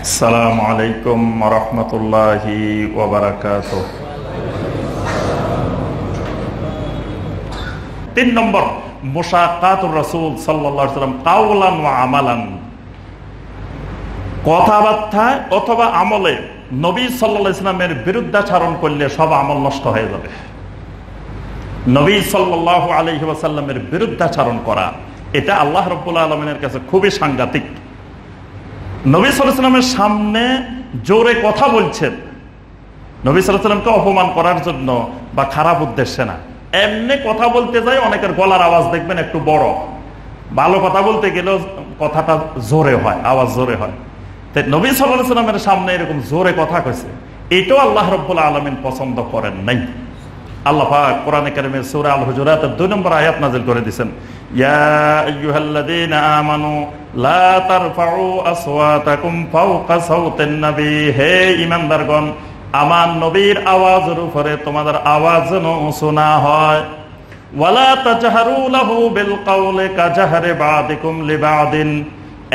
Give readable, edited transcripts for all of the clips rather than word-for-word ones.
আসসালামু আলাইকুম ওয়া রাহমাতুল্লাহি ওয়া বারাকাতুহু। ৩ নম্বর, মুশাক্কাতুর রাসূল সাল্লাল্লাহু আলাইহি ওয়াসাল্লাম কাওলান ওয়া আমালান। কথাবার্তায় অথবা আমলে নবী সাল্লাল্লাহু আলাইহি ওয়াসাল্লামের বিরুদ্ধাচরণ করলে সব আমল নষ্ট হয়ে যাবে। নবী সাল্লাল্লাহু আলাইহি ওয়াসাল্লামের বিরুদ্ধাচরণ করা, এটা আল্লাহ রাব্বুল আলামিনের কাছে খুবই সাংঘাতিক। নবী সাল্লাল্লাহু আলাইহি ওয়াসাল্লামের সামনে জোরে কথা বলছেন, নবী সাল্লাল্লাহু আলাইহি ওয়াসাল্লামকে অপমান করার জন্য বা খারাপ উদ্দেশ্যে না। এমনি কথা বলতে যায়, অনেকের গলার আওয়াজ দেখবেন একটু বড়, ভালো কথা বলতে গেলেও কথাটা জোরে হয়, আওয়াজ জোরে হয়। তাই নবী সাল্লাল্লাহু আলাইহি ওয়াসাল্লামের সামনে এরকম জোরে কথা কইছে, এটাও আল্লাহ রাব্বুল আলামিন পছন্দ করেন নাই। আল্লাহ পাক কোরআনে কারিমে সূরা আল হুজুরাতের 2 নম্বর আয়াত নাযিল করে দিয়েছেন, ইয়া আইয়ুহাল্লাযীনা আমানু লা তারফাউ আসওয়াতাকুম ফাওকা সাওতিন নবী। হে ঈমানদারগণ, আমার নবীর আওয়াজের উপরে তোমাদের আওয়াজ যেন উঁচু না হয়। ওয়ালা তাজহারু লাহু বিল কাওলি কাজহারি বাদিকুম লিবাদিন।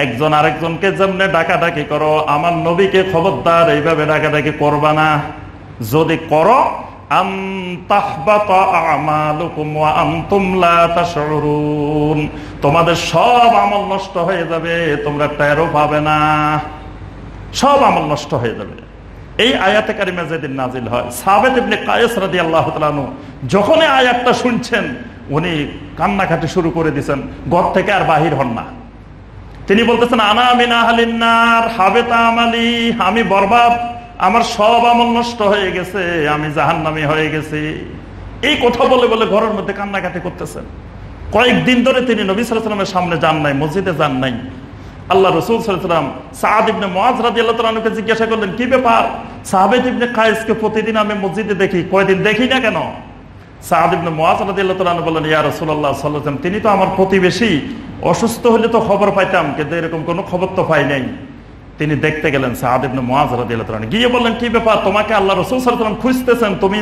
একজন আরেকজনকে যেমনে ডাকাডাকি করো, আমার নবীকে খবরদার এইভাবে ডাকাডাকি করবা না। যদি করো তোমাদের সব আমল নষ্ট হয়ে যাবে, তোমরা টেরও পাবে না, সব আমল নষ্ট হয়ে যাবে। এই আয়াতে কারিমা যেদিন নাজিল হয়, সাবিত ইবনে কায়েস রাদিয়াল্লাহু তাআলা আনহু যখন এই আয়াতটা শুনছেন, উনি কান্নাকাটি শুরু করে দিয়েছেন, ঘর থেকে আর বাহির হন না। তিনি বলতেছেন, আনা মিন আহলিন নার হাবিতা আমালি, আমি বরবাদ, আমার সব আমল নষ্ট হয়ে গেছে, আমি জাহান্নামী হয়ে গেছি। এই কথা বলে বলে ঘরের মধ্যে কান্নাকাটি করতেছেন। কয়েকদিন ধরে তিনি নবী সাল্লাল্লাহু আলাইহি ওয়াসাল্লামের সামনে যান নাই, মসজিদে যান নাই। আল্লাহ রাসূল সাল্লাল্লাহু আলাইহি ওয়াসাল্লাম সাদ ইবনে মুআয রাদিয়াল্লাহু তাআলা আনহুকে জিজ্ঞাসা করলেন, কি ব্যাপার? সাহাবীত ইবনে কায়েসকে প্রতিদিন আমি মসজিদে দেখি, কয়দিন দেখি না কেন? সাদ ইবনে মুআয রাদিয়াল্লাহু তাআলা আনহু বললেন, ইয়া রাসূলুল্লাহ সাল্লাল্লাহু আলাইহি ওয়াসাল্লাম, তিনি তো আমার প্রতিবেশী, অসুস্থ হলে তো খবর পাইতাম, কিন্তু এরকম কোনো খবর তো পাই নাই। তিনি দেখতে গেলেন সাদ ইবনে মুআয রাদিয়াল্লাহু তাআলা, গিয়ে বললেন, কি ব্যাপার? তোমাকে আল্লাহ রাসূল সাল্লাল্লাহু আলাইহি ওয়াসাল্লাম খুঁজতেছেন, তুমি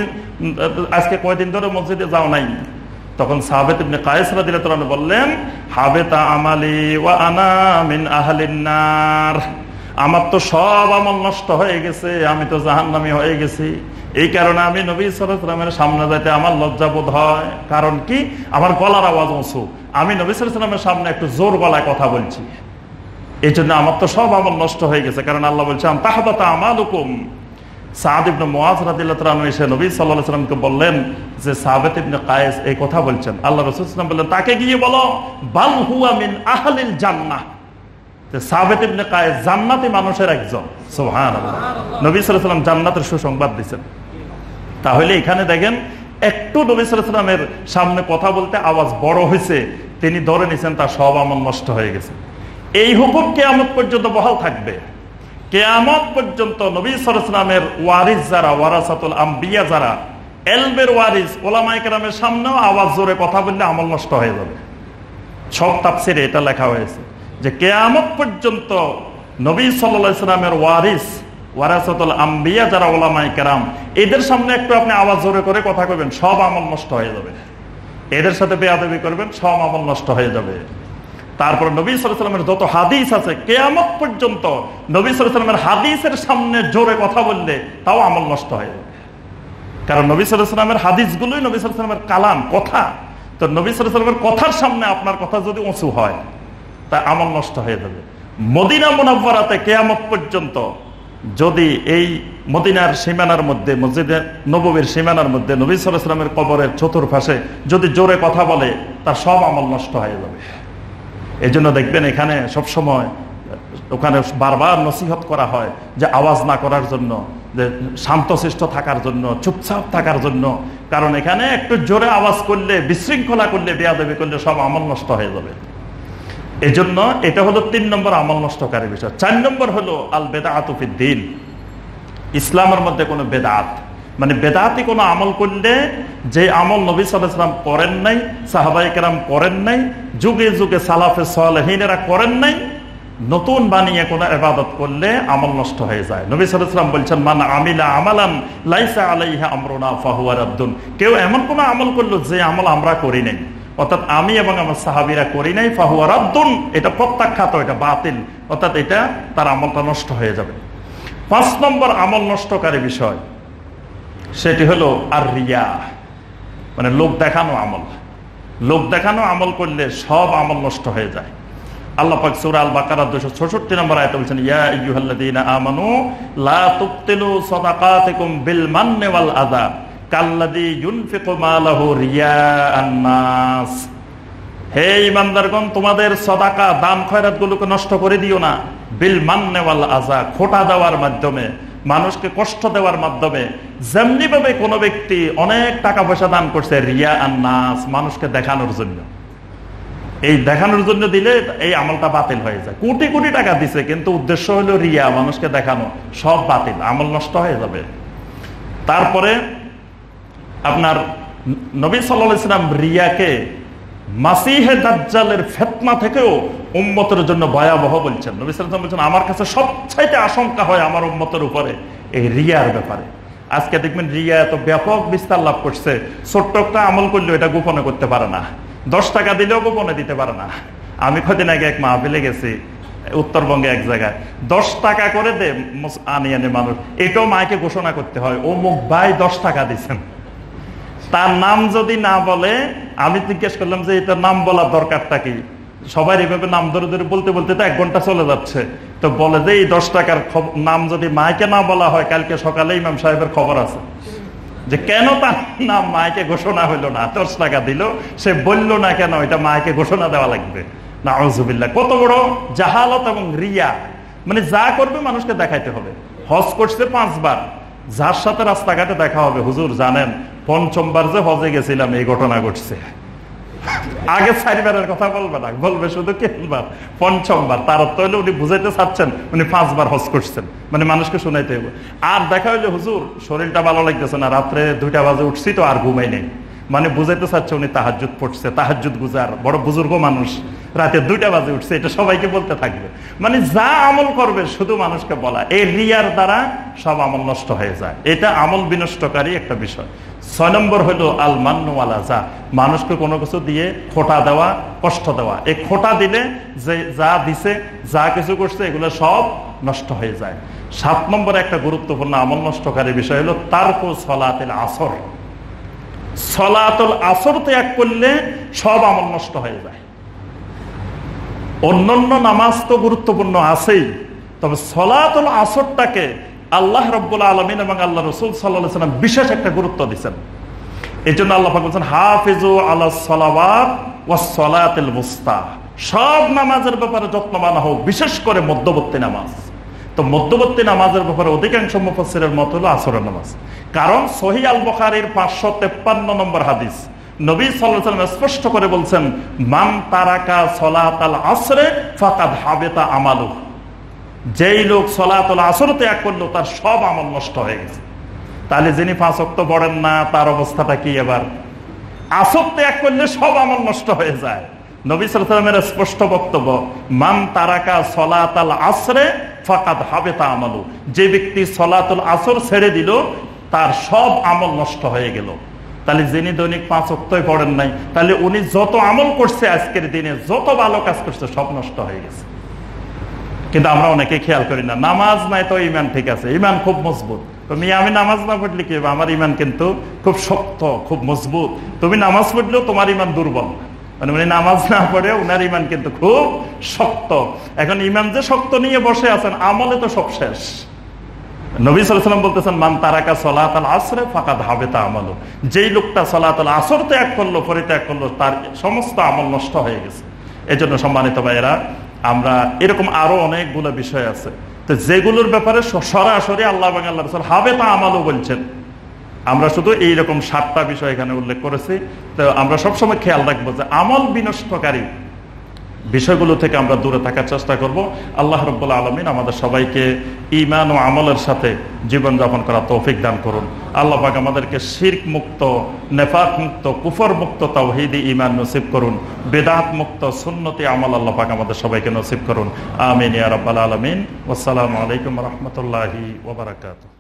আজকে কয়দিন ধরে মসজিদে যাও নাই। তখন সাহাবীত ইবনে কায়েস রাদিয়াল্লাহু তাআলা বললেন, হাবিতা আমালি ওয়া আনা মিন আহলিন নার। আমার তো সব আমল নষ্ট হয়ে গেছে, আমি তো জাহান্নামী হয়ে গেছি। এই কারণে আমি নবী সাল্লাল্লাহু আলাইহি ওয়াসাল্লামের সামনে যাইতে আমার লজ্জা বোধ হয়। কারণ কি? আমার গলার আওয়াজ উঁচু, আমি নবী সাল্লাল্লাহু আলাইহি ওয়াসাল্লামের সামনে একটু জোর গলায় কথা বলছি, এই জন্য আমার তো সব আমল নষ্ট হয়ে গেছে। কারণ আল্লাহ বলছেন, তাহবাতা আমালুকুম। সাদ ইবনে মুআয রাদিয়াল্লাহু তাআলা এসে নবী সাল্লাল্লাহু আলাইহি ওয়াসাল্লামকে বললেন যে সাবিত ইবনে কায়েস এই কথা বলছেন। আল্লাহ রাসূল সাল্লাল্লাহু আলাইহি ওয়াসাল্লাম বললেন, তাকে গিয়ে বলো, বাল হুয়া মিন আহলিল জান্নাহ। সাবিত ইবনে কায়েস জান্নাতি মানুষের একজন। সুবহানাল্লাহ। নবী সাল্লাল্লাহু আলাইহি ওয়াসাল্লাম জান্নাতের সুসংবাদ দিয়েছেন। তাহলে এখানে দেখেন, একটু নবী সাল্লাল্লাহু আলাইহি ওয়াসাল্লামের সামনে কথা বলতে আওয়াজ বড় হয়েছে, তিনি ধরে নিয়েছেন তার সব আমল নষ্ট হয়ে গেছে। এই হুকুম কিয়ামত পর্যন্ত বহাল থাকবে। কিয়ামত পর্যন্ত নবী সাল্লাল্লাহু আলাইহি ওয়াসাল্লামের ওয়ারিস যারা, ওয়ারাসাতুল আম্বিয়া যারা, ইলমের ওয়ারিস উলামায়ে কেরামের সামনেও আওয়াজ জোরে কথা বললে আমল নষ্ট হয়ে যাবে। সব তাফসিরে এটা লেখা হয়েছে যে কিয়ামত পর্যন্ত নবী সাল্লাল্লাহু আলাইহি ওয়াসাল্লামের ওয়ারিস, ওয়ারাসাতুল আম্বিয়া যারা উলামায়ে কেরাম, এদের সামনে একটু আপনি আওয়াজ জোরে করে কথা কইবেন, সব আমল নষ্ট হয়ে যাবে। এদের সাথে বেয়াদবি করবেন, সব আমল নষ্ট হয়ে যাবে। তারপর নবী সাল্লাল্লাহু আলাইহি ওয়াসাল্লামের যত হাদিস আছে, কিয়ামত পর্যন্ত নবী সাল্লাল্লাহু আলাইহি ওয়াসাল্লামের হাদিসের সামনে জোরে কথা বললে তাও আমল নষ্ট হয়ে যাবে। কারণ নবী সাল্লাল্লাহু আলাইহি ওয়াসাল্লামের হাদিসগুলোই নবী সাল্লাল্লাহু আলাইহি ওয়াসাল্লামের কালাম, কথা। তো নবী সাল্লাল্লাহু আলাইহি ওয়াসাল্লামের কথার সামনে আপনার কথা যদি উঁচু হয়, তা আমল নষ্ট হয়ে যাবে। মদিনা মুনাওয়ারাতে কিয়ামত পর্যন্ত যদি এই মদিনার সীমানার মধ্যে, মসজিদে নববীর সীমানার মধ্যে নবী সাল্লাল্লাহু আলাইহি ওয়াসাল্লামের কবরের চতুর্পাশে যদি জোরে কথা বলে, তার সব আমল নষ্ট হয়ে যাবে। এই জন্য দেখবেন এখানে সবসময় ওখানে বারবার নসিহত করা হয় যে আওয়াজ না করার জন্য, যে শান্তশিষ্ট থাকার জন্য, চুপচাপ থাকার জন্য। কারণ এখানে একটু জোরে আওয়াজ করলে, বিশৃঙ্খলা করলে, বেয়াদবি করলে সব আমল নষ্ট হয়ে যাবে। এই জন্য এটা হলো 3 নম্বর আমল নষ্টকারী বিষয়। 4 নম্বর হলো আল বেদাআতু ফিদ্দীন। ইসলামের মধ্যে কোনো বেদাত, মানে বেদাতি কোনো আমল করলে, যে আমল নবী সাল্লাল্লাহু আলাইহি ওয়াসাল্লাম করেন নাই, সাহাবায়ে কেরাম করেন নাই, যুগে যুগে সালাফে সালেহিনেরা করেন নাই, নতুন বানিয়ে কোনো ইবাদত করলে আমল নষ্ট হয়ে যায়। নবী সাল্লাল্লাহু আলাইহি ওয়াসাল্লাম বলছেন, মান আমিলা আমালান লাইসা আলাইহি আমরুনা ফাহুয়া রাদ্দুন। কেউ এমন কোনো আমল করলো যে আমল আমরা করি নাই, অর্থাৎ আমি এবং আমার সাহাবীরা করি নাই ফাহুয়া রাদ্দুন, এটা প্রত্যাখ্যাত, এটা বাতিল, অর্থাৎ এটা তার আমলটা নষ্ট হয়ে যাবে। 5 নম্বর আমল নষ্টকারী বিষয় সেটি হলো আর রিয়া, মানে লোক দেখানো আমল। লোক দেখানো আমল করলে সব আমল নষ্ট হয়ে যায়। আল্লাহ পাক সূরা আল বাকারা 266 নম্বর আয়াতে বলেছেন, ইয়া আইয়ুহাল্লাযীনা আমানু লা তুবতিলু সাদাকাতিকুম বিল মান্নি ওয়াল আযা কাল্লাযী ইউনফিকু মালাহু রিয়াআন নাস। হে ঈমানদারগণ, তোমাদের সাদাকা দান খয়রাত গুলোকে নষ্ট করে দিও না বিল মান্নি ওয়াল আযা, খোটা দেওয়ার মাধ্যমে, মানুষকে কষ্ট দেওয়ার মাধ্যমে। যেমনি ভাবে কোনো ব্যক্তি অনেক টাকা পয়সা দান করছে রিয়াআন নাস, মানুষকে দেখানোর জন্য, এই দেখানোর জন্য দিলে এই আমলটা বাতিল হয়ে যায়। কোটি কোটি টাকা দিছে কিন্তু উদ্দেশ্য হলো রিয়া, মানুষকে দেখানো, সব বাতিল, আমল নষ্ট হয়ে যাবে। তারপরে আপনার নবী সাল্লাল্লাহু আলাইহি ওয়াসাল্লাম রিয়াকে মাসিহে দাজ্জালের ফিতনা থেকেও উম্মতের জন্য ভয়াবহ বলছেন। নবী সাল্লাল্লাহু আলাইহি ওয়াসাল্লাম বলছেন, আমার কাছে সবচাইতে আশঙ্কা হয় আমার উম্মতের উপরে এই রিয়ার ব্যাপারে। আজকে দেখবেন রিয়া এত ব্যাপক বিস্তার লাভ করছে, ছোট্ট একটা আমল করলেও এটা গোপনে করতে পারে না, 10 টাকা দিলেও গোপনে দিতে পারে না। আমি কদিন আগে এক মাহফিলে গেছি উত্তরবঙ্গে এক জায়গায়, 10 টাকা করে দে আনি মানুষ, এটাও মাকে ঘোষণা করতে হয়, অমুক ভাই 10 টাকা দিচ্ছেন। তার নাম যদি না বলে, আমি জিজ্ঞেস করলাম যে এটার নাম বলার দরকারটা কি, সবাই এভাবে নাম ধরে ধরে বলতে বলতে তো 1 ঘন্টা চলে যাচ্ছে। তো বলে যে এই 10 টাকার নাম যদি মাইকে না বলা হয়, কালকে সকালে ইমাম সাহেবের খবর আছে যে কেন তার নাম মাইকে ঘোষণা হইলো না, 10 টাকা দিল, সে বললো না কেন, এটা মাইকে ঘোষণা দেওয়া লাগবে। নাউযুবিল্লাহ, কত বড় জাহালত এবং রিয়া। মানে যা করবে মানুষকে দেখাইতে হবে। হজ করছে 5 বার, যার সাথে রাস্তাঘাটে দেখা হবে, হুজুর জানেন 5ম যে হজে গেছিলাম এই ঘটনা ঘটছে, আগে 4 বারের কথা বলবে না, বলবে শুধু কেনবার 5ম বার। তার অর্থ হইলে উনি বুঝাইতে চাচ্ছেন উনি 5 বার হজ করছেন, মানে মানুষকে শোনাইতে হবে। আর দেখা হইলে হুজুর শরীরটা ভালো লাগতেছে না, রাত্রে 2টা বাজে উঠছি তো আর ঘুমাই নেই, মানে বুঝাইতে চাচ্ছে উনি তাহাজ্জুদ পড়ছে, তাহাজ্জুদ গুজার বড় বুজুর্গ মানুষ, রাতে 2টা বাজে উঠছে, এটা সবাইকে বলতে থাকবে। মানে যা আমল করবে শুধু মানুষকে বলা, এই রিয়ার দ্বারা সব আমল নষ্ট হয়ে যায়। এটা আমল বিনষ্টকারী একটা বিষয়। 6 নম্বর হলো আল মান্নু ওয়াল আযা, মানুষকে কোনো কিছু দিয়ে খোটা দেওয়া, কষ্ট দেওয়া। এই খোটা দিলে যে যা দিছে, যা কিছু করছে, এগুলো সব নষ্ট হয়ে যায়। 7 নম্বর একটা গুরুত্বপূর্ণ আমল নষ্টকারী বিষয় হলো তারকু সলাতুল আসর। সলাতুল আসর ত্যাগ করলে সব আমল নষ্ট হয়ে যায়। অন্যান্য নামাজ তো গুরুত্বপূর্ণ আছেই, তবে সলাতুল আসরটাকে আল্লাহ রাব্বুল আলামিন এবং আল্লাহ রাসূল সাল্লাল্লাহু আলাইহি ওয়াসাল্লাম বিশেষ একটা গুরুত্ব দিয়েছেন। এজন্য আল্লাহ পাক বলেছেন, হাফিজু আলাস সালাওয়াত ওয়াস সালাতিল মুস্তা, সব নামাজের ব্যাপারে যত্নবান হও, বিশেষ করে মধ্যবর্তী নামাজ। তো মধ্যবর্তী নামাজের ব্যাপারে অধিকাংশ মুফাসসিরের মত হলো আসরের নামাজ। কারণ সহিহ আল বুখারীর 553 নম্বর হাদিস, নবী সাল্লাল্লাহু আলাইহি ওয়াসাল্লাম স্পষ্ট করে বলছেন, মান তারাকা সলাতাল আসরে ফাকাদ হাবিতা আমালুহু, যেই লোক সলাতুল আসর ত্যাগ করলো তার সব আমল নষ্ট হয়ে গেছে। তাহলে যিনি 5 ওয়াক্ত পড়েন না তার অবস্থাটা কি? এবার আসর ত্যাগ করলে সব আমল নষ্ট হয়ে যায়। নবী সাল্লাল্লাহু আলাইহি ওয়াসাল্লামের স্পষ্ট বক্তব্য, মান তারাকা সলাতাল আসরে ফাকাদ হাবিতা আমালুহু, যে ব্যক্তি সলাতুল আসর ছেড়ে দিল তার সব আমল নষ্ট হয়ে গেল। তাহলে যিনি দৈনিক 5 ওয়াক্তই পড়েন নাই, তাহলে উনি যত আমল করছে আজকের দিনে, যত ভালো কাজ করছে, সব নষ্ট হয়ে গেছে। কিন্তু আমরা অনেকে খেয়াল করি না, নামাজ নাই তো ইমান ঠিক আছে, ইমান খুব মজবুত। তুমি আমি নামাজ না পড়লে কি হবে, আমার ইমান কিন্তু খুব শক্ত, খুব মজবুত। তুমি নামাজ পড়লেও তোমার ইমান দুর্বল, মানে উনি নামাজ না পড়ে উনার ইমান কিন্তু খুব শক্ত। এখন ইমান যে শক্ত নিয়ে বসে আছেন, আমলে তো সব শেষ। নবী সাল্লাল্লাহু আলাইহি ওয়াসাল্লাম বলতেছেন, মান তারাকা সলাতাল আসরে ফাকাদ হাবিতা আমালু, যেই লোকটা সলাতুল আসর ত্যাগ করলো, পরিত্যাগ করলো, তার সমস্ত আমল নষ্ট হয়ে গেছে। এজন্য সম্মানিত ভাইয়েরা, আমরা এরকম আরো অনেকগুলো বিষয় আছে, তো যেগুলোর ব্যাপারে সরাসরি আল্লাহ এবং আল্লাহ রাসূল হাবিতা আমালু বলছেন। আমরা শুধু এইরকম 7টা বিষয় এখানে উল্লেখ করেছি। তো আমরা সবসময় খেয়াল রাখবো যে আমল বিনষ্টকারী বিষয়গুলো থেকে আমরা দূরে থাকার চেষ্টা করব। আল্লাহ রাব্বুল আলামিন আমাদের সবাইকে ঈমান ও আমলের সাথে জীবনযাপন করার তৌফিক দান করুন। আল্লাহ পাক আমাদেরকে শিরক মুক্ত, নেফাক মুক্ত, কুফর মুক্ত তাওহীদি ঈমান নসিব করুন। বিদআত মুক্ত সুন্নতি আমল আল্লাহ পাক আমাদের সবাইকে নসিব করুন। আমিন ইয়া রাব্বাল আলামিন। ওয়াসসালামু আলাইকুম ওয়া রাহমাতুল্লাহি ওয়া বারাকাতুহু।